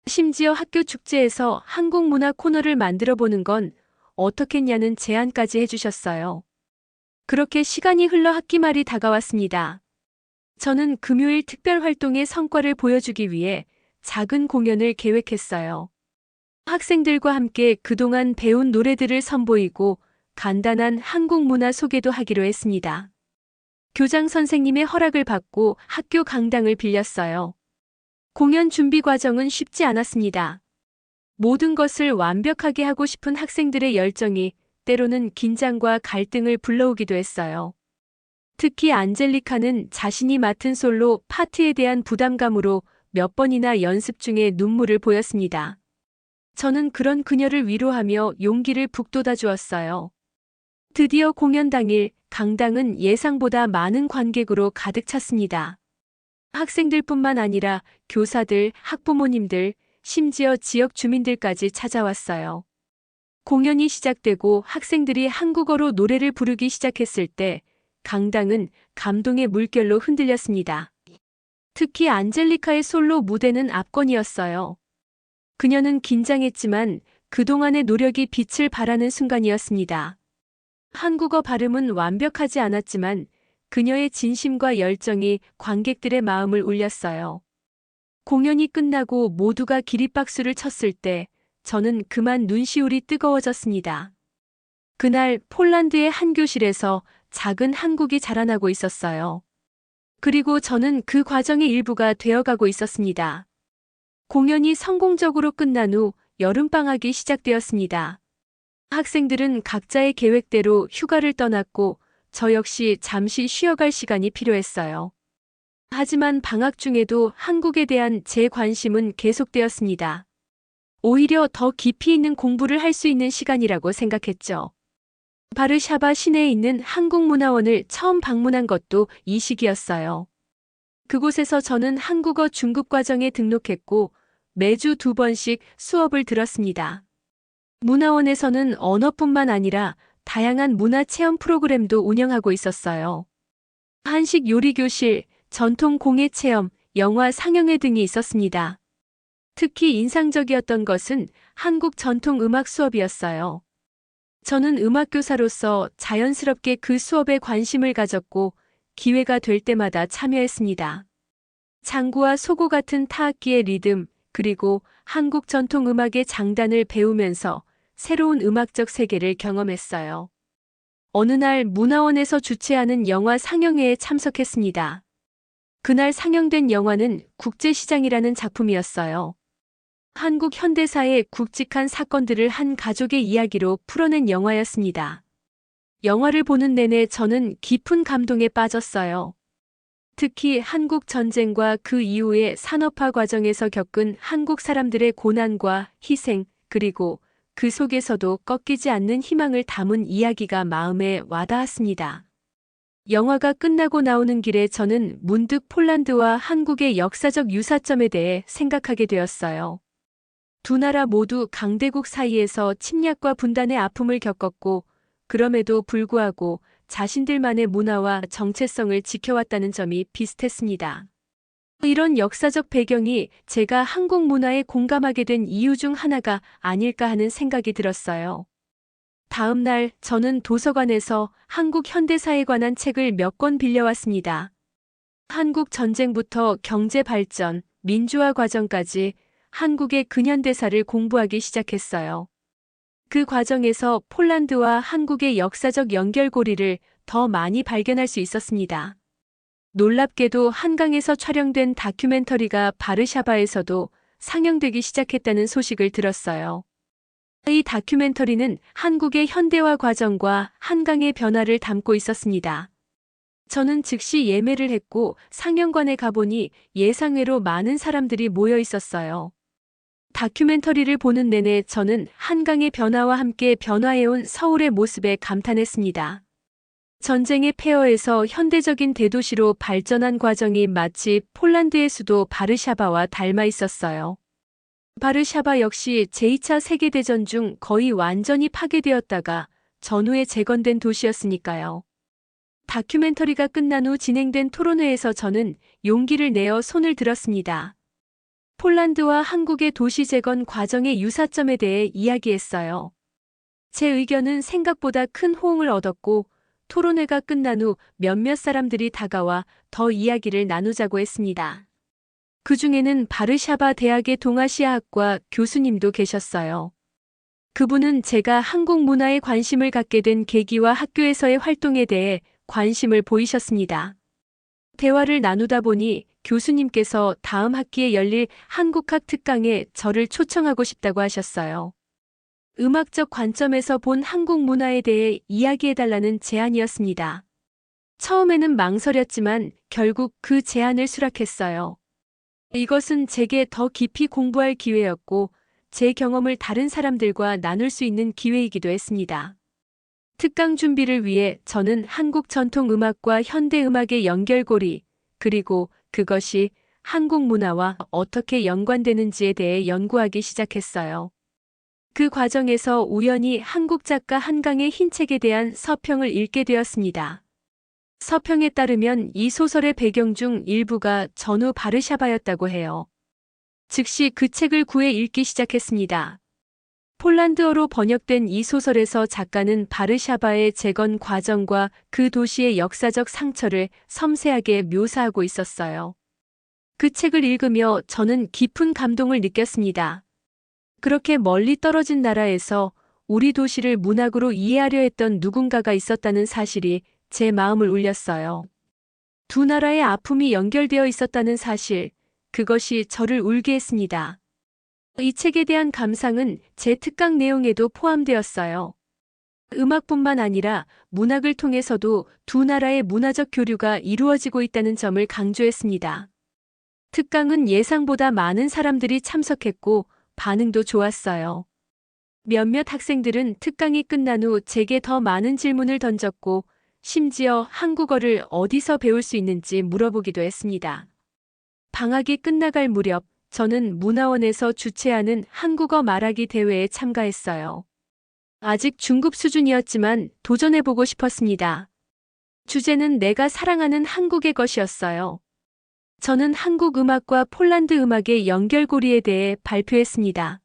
심지어 학교 축제에서 한국 문화 코너를 만들어 보는 건 어떻겠냐는 제안까지 해주셨어요. 그렇게 시간이 흘러 학기 말이 다가왔습니다. 저는 금요일 특별 활동의 성과를 보여주기 위해 작은 공연을 계획했어요. 학생들과 함께 그동안 배운 노래들을 선보이고 간단한 한국 문화 소개도 하기로 했습니다. 교장 선생님의 허락을 받고 학교 강당을 빌렸어요. 공연 준비 과정은 쉽지 않았습니다. 모든 것을 완벽하게 하고 싶은 학생들의 열정이 때로는 긴장과 갈등을 불러오기도 했어요. 특히 안젤리카는 자신이 맡은 솔로 파트에 대한 부담감으로 몇 번이나 연습 중에 눈물을 보였습니다. 저는 그런 그녀를 위로하며 용기를 북돋아 주었어요. 드디어 공연 당일 강당은 예상보다 많은 관객으로 가득 찼습니다. 학생들뿐만 아니라 교사들, 학부모님들, 심지어 지역 주민들까지 찾아왔어요. 공연이 시작되고 학생들이 한국어로 노래를 부르기 시작했을 때 강당은 감동의 물결로 흔들렸습니다. 특히 안젤리카의 솔로 무대는 압권이었어요. 그녀는 긴장했지만 그동안의 노력이 빛을 발하는 순간이었습니다. 한국어 발음은 완벽하지 않았지만 그녀의 진심과 열정이 관객들의 마음을 울렸어요. 공연이 끝나고 모두가 기립박수를 쳤을 때 저는 그만 눈시울이 뜨거워졌습니다. 그날 폴란드의 한 교실에서 작은 한국이 자라나고 있었어요. 그리고 저는 그 과정의 일부가 되어가고 있었습니다. 공연이 성공적으로 끝난 후 여름방학이 시작되었습니다. 학생들은 각자의 계획대로 휴가를 떠났고 저 역시 잠시 쉬어갈 시간이 필요했어요. 하지만 방학 중에도 한국에 대한 제 관심은 계속되었습니다. 오히려 더 깊이 있는 공부를 할 수 있는 시간이라고 생각했죠. 바르샤바 시내에 있는 한국문화원을 처음 방문한 것도 이 시기였어요. 그곳에서 저는 한국어 중급 과정에 등록했고 매주 2번씩 수업을 들었습니다. 문화원에서는 언어뿐만 아니라 다양한 문화 체험 프로그램도 운영하고 있었어요. 한식 요리 교실, 전통 공예 체험, 영화 상영회 등이 있었습니다. 특히 인상적이었던 것은 한국 전통 음악 수업이었어요. 저는 음악교사로서 자연스럽게 그 수업에 관심을 가졌고 기회가 될 때마다 참여했습니다. 장구와 소고 같은 타악기의 리듬, 그리고 한국 전통 음악의 장단을 배우면서 새로운 음악적 세계를 경험했어요. 어느 날 문화원에서 주최하는 영화 상영회에 참석했습니다. 그날 상영된 영화는 국제시장이라는 작품이었어요. 한국 현대사의 굵직한 사건들을 한 가족의 이야기로 풀어낸 영화였습니다. 영화를 보는 내내 저는 깊은 감동에 빠졌어요. 특히 한국 전쟁과 그 이후의 산업화 과정에서 겪은 한국 사람들의 고난과 희생, 그리고 그 속에서도 꺾이지 않는 희망을 담은 이야기가 마음에 와닿았습니다. 영화가 끝나고 나오는 길에 저는 문득 폴란드와 한국의 역사적 유사점에 대해 생각하게 되었어요. 두 나라 모두 강대국 사이에서 침략과 분단의 아픔을 겪었고 그럼에도 불구하고 자신들만의 문화와 정체성을 지켜왔다는 점이 비슷했습니다. 이런 역사적 배경이 제가 한국 문화에 공감하게 된 이유 중 하나가 아닐까 하는 생각이 들었어요. 다음 날 저는 도서관에서 한국 현대사에 관한 책을 몇 권 빌려왔습니다. 한국 전쟁부터 경제 발전, 민주화 과정까지 한국의 근현대사를 공부하기 시작했어요. 그 과정에서 폴란드와 한국의 역사적 연결고리를 더 많이 발견할 수 있었습니다. 놀랍게도 한강에서 촬영된 다큐멘터리가 바르샤바에서도 상영되기 시작했다는 소식을 들었어요. 이 다큐멘터리는 한국의 현대화 과정과 한강의 변화를 담고 있었습니다. 저는 즉시 예매를 했고 상영관에 가보니 예상외로 많은 사람들이 모여 있었어요. 다큐멘터리를 보는 내내 저는 한강의 변화와 함께 변화해온 서울의 모습에 감탄했습니다. 전쟁의 폐허에서 현대적인 대도시로 발전한 과정이 마치 폴란드의 수도 바르샤바와 닮아 있었어요. 바르샤바 역시 제2차 세계대전 중 거의 완전히 파괴되었다가 전후에 재건된 도시였으니까요. 다큐멘터리가 끝난 후 진행된 토론회에서 저는 용기를 내어 손을 들었습니다. 폴란드와 한국의 도시 재건 과정의 유사점에 대해 이야기했어요. 제 의견은 생각보다 큰 호응을 얻었고 토론회가 끝난 후 몇몇 사람들이 다가와 더 이야기를 나누자고 했습니다. 그 중에는 바르샤바 대학의 동아시아학과 교수님도 계셨어요. 그분은 제가 한국 문화에 관심을 갖게 된 계기와 학교에서의 활동에 대해 관심을 보이셨습니다. 대화를 나누다 보니 교수님께서 다음 학기에 열릴 한국학 특강에 저를 초청하고 싶다고 하셨어요. 음악적 관점에서 본 한국 문화에 대해 이야기해달라는 제안이었습니다. 처음에는 망설였지만 결국 그 제안을 수락했어요. 이것은 제게 더 깊이 공부할 기회였고 제 경험을 다른 사람들과 나눌 수 있는 기회이기도 했습니다. 특강 준비를 위해 저는 한국 전통 음악과 현대 음악의 연결고리, 그리고 그것이 한국 문화와 어떻게 연관되는지에 대해 연구하기 시작했어요. 그 과정에서 우연히 한국 작가 한강의 흰 책에 대한 서평을 읽게 되었습니다. 서평에 따르면 이 소설의 배경 중 일부가 전후 바르샤바였다고 해요. 즉시 그 책을 구해 읽기 시작했습니다. 폴란드어로 번역된 이 소설에서 작가는 바르샤바의 재건 과정과 그 도시의 역사적 상처를 섬세하게 묘사하고 있었어요. 그 책을 읽으며 저는 깊은 감동을 느꼈습니다. 그렇게 멀리 떨어진 나라에서 우리 도시를 문학으로 이해하려 했던 누군가가 있었다는 사실이 제 마음을 울렸어요. 두 나라의 아픔이 연결되어 있었다는 사실, 그것이 저를 울게 했습니다. 이 책에 대한 감상은 제 특강 내용에도 포함되었어요. 음악뿐만 아니라 문학을 통해서도 두 나라의 문화적 교류가 이루어지고 있다는 점을 강조했습니다. 특강은 예상보다 많은 사람들이 참석했고 반응도 좋았어요. 몇몇 학생들은 특강이 끝난 후 제게 더 많은 질문을 던졌고 심지어 한국어를 어디서 배울 수 있는지 물어보기도 했습니다. 방학이 끝나갈 무렵 저는 문화원에서 주최하는 한국어 말하기 대회에 참가했어요. 아직 중급 수준이었지만 도전해보고 싶었습니다. 주제는 내가 사랑하는 한국의 것이었어요. 저는 한국 음악과 폴란드 음악의 연결고리에 대해 발표했습니다.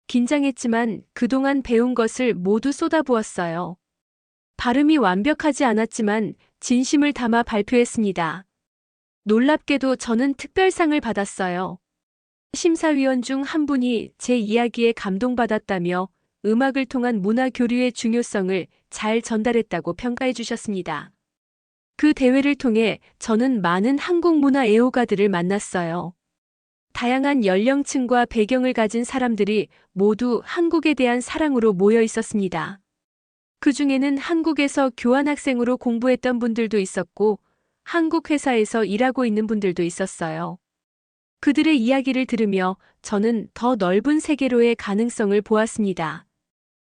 긴장했지만 그동안 배운 것을 모두 쏟아부었어요. 발음이 완벽하지 않았지만 진심을 담아 발표했습니다. 놀랍게도 저는 특별상을 받았어요. 심사위원 중 한 분이 제 이야기에 감동받았다며 음악을 통한 문화 교류의 중요성을 잘 전달했다고 평가해 주셨습니다. 그 대회를 통해 저는 많은 한국 문화 애호가들을 만났어요. 다양한 연령층과 배경을 가진 사람들이 모두 한국에 대한 사랑으로 모여 있었습니다. 그 중에는 한국에서 교환학생으로 공부했던 분들도 있었고 한국 회사에서 일하고 있는 분들도 있었어요. 그들의 이야기를 들으며 저는 더 넓은 세계로의 가능성을 보았습니다.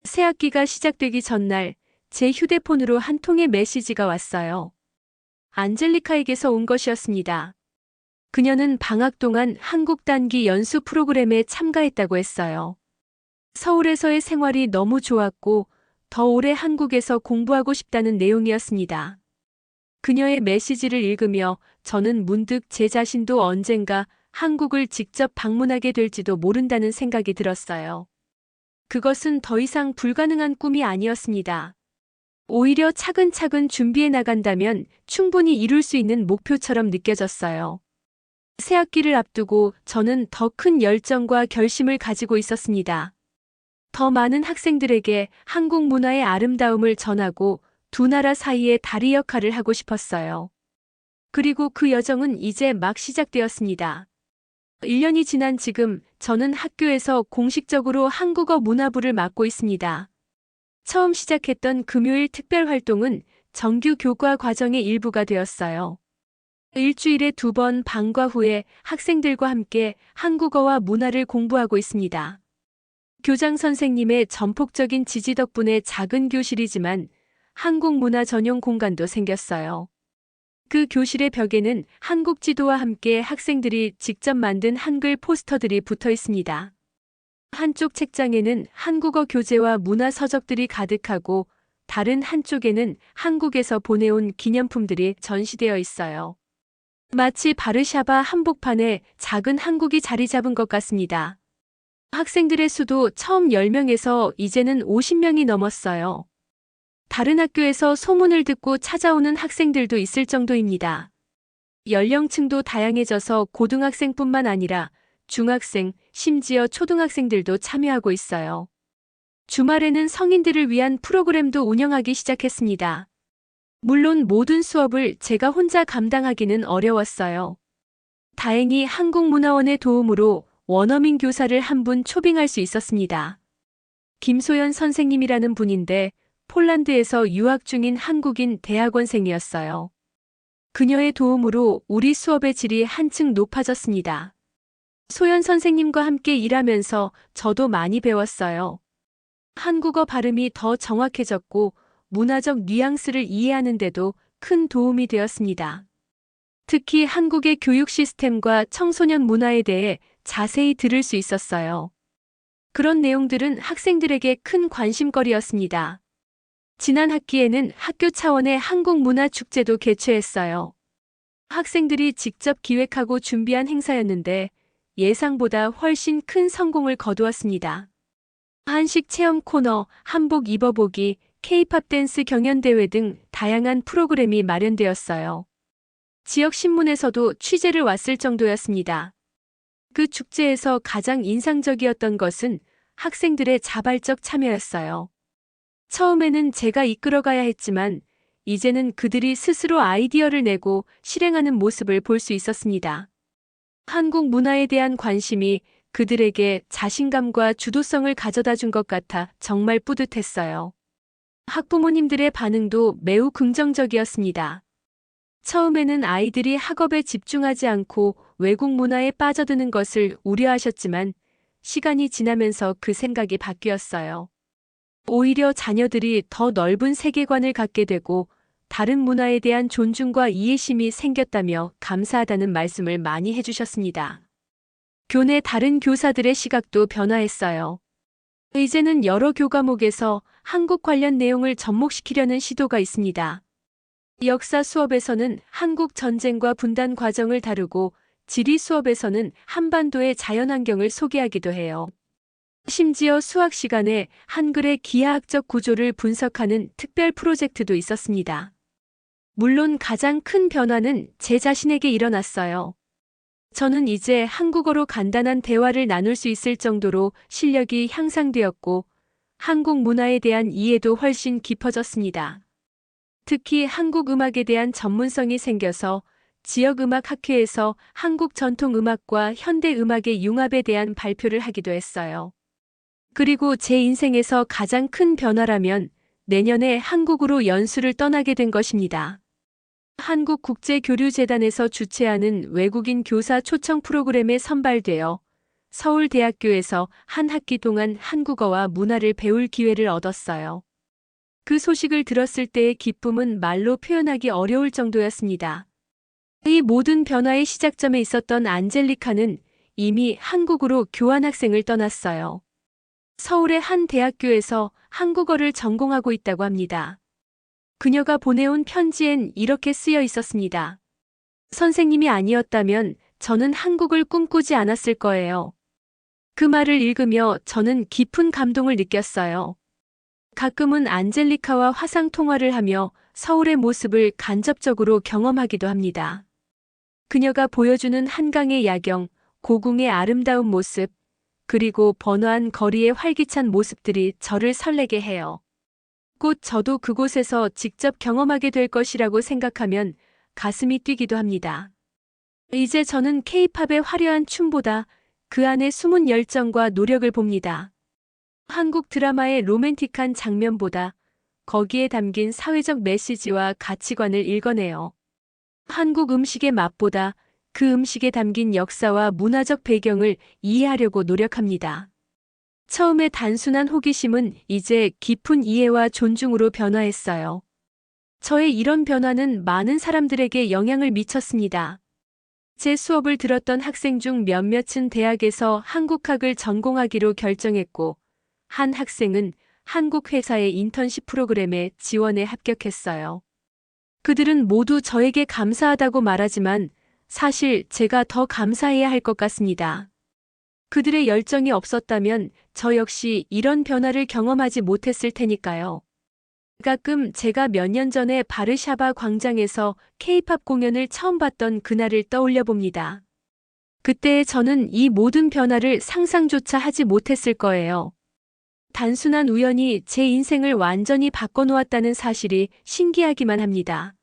새 학기가 시작되기 전날 제 휴대폰으로 한 통의 메시지가 왔어요. 안젤리카에게서 온 것이었습니다. 그녀는 방학 동안 한국 단기 연수 프로그램에 참가했다고 했어요. 서울에서의 생활이 너무 좋았고 더 오래 한국에서 공부하고 싶다는 내용이었습니다. 그녀의 메시지를 읽으며 저는 문득 제 자신도 언젠가 한국을 직접 방문하게 될지도 모른다는 생각이 들었어요. 그것은 더 이상 불가능한 꿈이 아니었습니다. 오히려 차근차근 준비해 나간다면 충분히 이룰 수 있는 목표처럼 느껴졌어요. 새학기를 앞두고 저는 더 큰 열정과 결심을 가지고 있었습니다. 더 많은 학생들에게 한국 문화의 아름다움을 전하고 두 나라 사이의 다리 역할을 하고 싶었어요. 그리고 그 여정은 이제 막 시작되었습니다. 1년이 지난 지금 저는 학교에서 공식적으로 한국어 문화부를 맡고 있습니다. 처음 시작했던 금요일 특별 활동은 정규 교과 과정의 일부가 되었어요. 일주일에 2번 방과 후에 학생들과 함께 한국어와 문화를 공부하고 있습니다. 교장 선생님의 전폭적인 지지 덕분에 작은 교실이지만 한국 문화 전용 공간도 생겼어요. 그 교실의 벽에는 한국 지도와 함께 학생들이 직접 만든 한글 포스터들이 붙어 있습니다. 한쪽 책장에는 한국어 교재와 문화 서적들이 가득하고 다른 한쪽에는 한국에서 보내온 기념품들이 전시되어 있어요. 마치 바르샤바 한복판에 작은 한국이 자리 잡은 것 같습니다. 학생들의 수도 처음 10명에서 이제는 50명이 넘었어요. 다른 학교에서 소문을 듣고 찾아오는 학생들도 있을 정도입니다. 연령층도 다양해져서 고등학생뿐만 아니라 중학생, 심지어 초등학생들도 참여하고 있어요. 주말에는 성인들을 위한 프로그램도 운영하기 시작했습니다. 물론 모든 수업을 제가 혼자 감당하기는 어려웠어요. 다행히 한국문화원의 도움으로 원어민 교사를 한 분 초빙할 수 있었습니다. 김소연 선생님이라는 분인데 폴란드에서 유학 중인 한국인 대학원생이었어요. 그녀의 도움으로 우리 수업의 질이 한층 높아졌습니다. 소연 선생님과 함께 일하면서 저도 많이 배웠어요. 한국어 발음이 더 정확해졌고 문화적 뉘앙스를 이해하는 데도 큰 도움이 되었습니다. 특히 한국의 교육 시스템과 청소년 문화에 대해 자세히 들을 수 있었어요. 그런 내용들은 학생들에게 큰 관심거리였습니다. 지난 학기에는 학교 차원의 한국 문화 축제도 개최했어요. 학생들이 직접 기획하고 준비한 행사였는데 예상보다 훨씬 큰 성공을 거두었습니다. 한식 체험 코너, 한복 입어보기, K-팝 댄스 경연대회 등 다양한 프로그램이 마련되었어요. 지역 신문에서도 취재를 왔을 정도였습니다. 그 축제에서 가장 인상적이었던 것은 학생들의 자발적 참여였어요. 처음에는 제가 이끌어가야 했지만 이제는 그들이 스스로 아이디어를 내고 실행하는 모습을 볼 수 있었습니다. 한국 문화에 대한 관심이 그들에게 자신감과 주도성을 가져다 준 것 같아 정말 뿌듯했어요. 학부모님들의 반응도 매우 긍정적이었습니다. 처음에는 아이들이 학업에 집중하지 않고 외국 문화에 빠져드는 것을 우려하셨지만 시간이 지나면서 그 생각이 바뀌었어요. 오히려 자녀들이 더 넓은 세계관을 갖게 되고 다른 문화에 대한 존중과 이해심이 생겼다며 감사하다는 말씀을 많이 해주셨습니다. 교내 다른 교사들의 시각도 변화했어요. 이제는 여러 교과목에서 한국 관련 내용을 접목시키려는 시도가 있습니다. 역사 수업에서는 한국 전쟁과 분단 과정을 다루고 지리 수업에서는 한반도의 자연환경을 소개하기도 해요. 심지어 수학 시간에 한글의 기하학적 구조를 분석하는 특별 프로젝트도 있었습니다. 물론 가장 큰 변화는 제 자신에게 일어났어요. 저는 이제 한국어로 간단한 대화를 나눌 수 있을 정도로 실력이 향상되었고 한국 문화에 대한 이해도 훨씬 깊어졌습니다. 특히 한국 음악에 대한 전문성이 생겨서 지역음악 학회에서 한국 전통 음악과 현대 음악의 융합에 대한 발표를 하기도 했어요. 그리고 제 인생에서 가장 큰 변화라면 내년에 한국으로 연수를 떠나게 된 것입니다. 한국국제교류재단에서 주최하는 외국인 교사 초청 프로그램에 선발되어 서울대학교에서 한 학기 동안 한국어와 문화를 배울 기회를 얻었어요. 그 소식을 들었을 때의 기쁨은 말로 표현하기 어려울 정도였습니다. 이 모든 변화의 시작점에 있었던 안젤리카는 이미 한국으로 교환학생을 떠났어요. 서울의 한 대학교에서 한국어를 전공하고 있다고 합니다. 그녀가 보내온 편지엔 이렇게 쓰여 있었습니다. 선생님이 아니었다면 저는 한국을 꿈꾸지 않았을 거예요. 그 말을 읽으며 저는 깊은 감동을 느꼈어요. 가끔은 안젤리카와 화상 통화를 하며 서울의 모습을 간접적으로 경험하기도 합니다. 그녀가 보여주는 한강의 야경, 고궁의 아름다운 모습, 그리고 번화한 거리의 활기찬 모습들이 저를 설레게 해요. 곧 저도 그곳에서 직접 경험하게 될 것이라고 생각하면 가슴이 뛰기도 합니다. 이제 저는 K-팝의 화려한 춤보다 그 안에 숨은 열정과 노력을 봅니다. 한국 드라마의 로맨틱한 장면보다 거기에 담긴 사회적 메시지와 가치관을 읽어내요. 한국 음식의 맛보다 그 음식에 담긴 역사와 문화적 배경을 이해하려고 노력합니다. 처음에 단순한 호기심은 이제 깊은 이해와 존중으로 변화했어요. 저의 이런 변화는 많은 사람들에게 영향을 미쳤습니다. 제 수업을 들었던 학생 중 몇몇은 대학에서 한국학을 전공하기로 결정했고, 한 학생은 한국 회사의 인턴십 프로그램에 지원에 합격했어요. 그들은 모두 저에게 감사하다고 말하지만 사실 제가 더 감사해야 할 것 같습니다. 그들의 열정이 없었다면 저 역시 이런 변화를 경험하지 못했을 테니까요. 가끔 제가 몇 년 전에 바르샤바 광장에서 K-팝 공연을 처음 봤던 그날을 떠올려 봅니다. 그때 저는 이 모든 변화를 상상조차 하지 못했을 거예요. 단순한 우연이 제 인생을 완전히 바꿔놓았다는 사실이 신기하기만 합니다.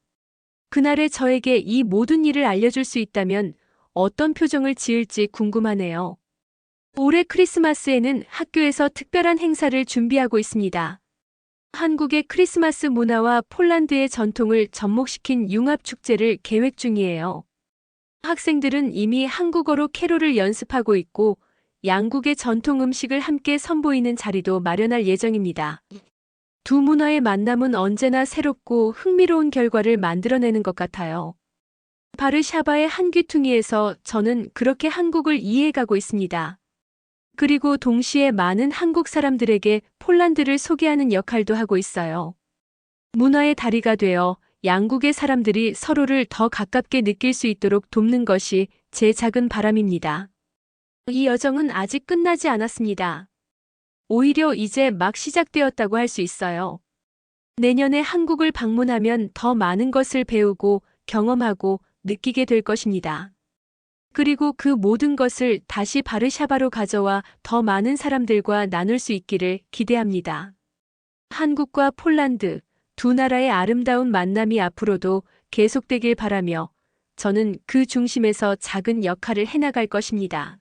그날의 저에게 이 모든 일을 알려줄 수 있다면 어떤 표정을 지을지 궁금하네요. 올해 크리스마스에는 학교에서 특별한 행사를 준비하고 있습니다. 한국의 크리스마스 문화와 폴란드의 전통을 접목시킨 융합축제를 계획 중이에요. 학생들은 이미 한국어로 캐롤을 연습하고 있고 양국의 전통 음식을 함께 선보이는 자리도 마련할 예정입니다. 두 문화의 만남은 언제나 새롭고 흥미로운 결과를 만들어내는 것 같아요. 바르샤바의 한 귀퉁이에서 저는 그렇게 한국을 이해해가고 있습니다. 그리고 동시에 많은 한국 사람들에게 폴란드를 소개하는 역할도 하고 있어요. 문화의 다리가 되어 양국의 사람들이 서로를 더 가깝게 느낄 수 있도록 돕는 것이 제 작은 바람입니다. 이 여정은 아직 끝나지 않았습니다. 오히려 이제 막 시작되었다고 할 수 있어요. 내년에 한국을 방문하면 더 많은 것을 배우고 경험하고 느끼게 될 것입니다. 그리고 그 모든 것을 다시 바르샤바로 가져와 더 많은 사람들과 나눌 수 있기를 기대합니다. 한국과 폴란드, 두 나라의 아름다운 만남이 앞으로도 계속되길 바라며 저는 그 중심에서 작은 역할을 해나갈 것입니다.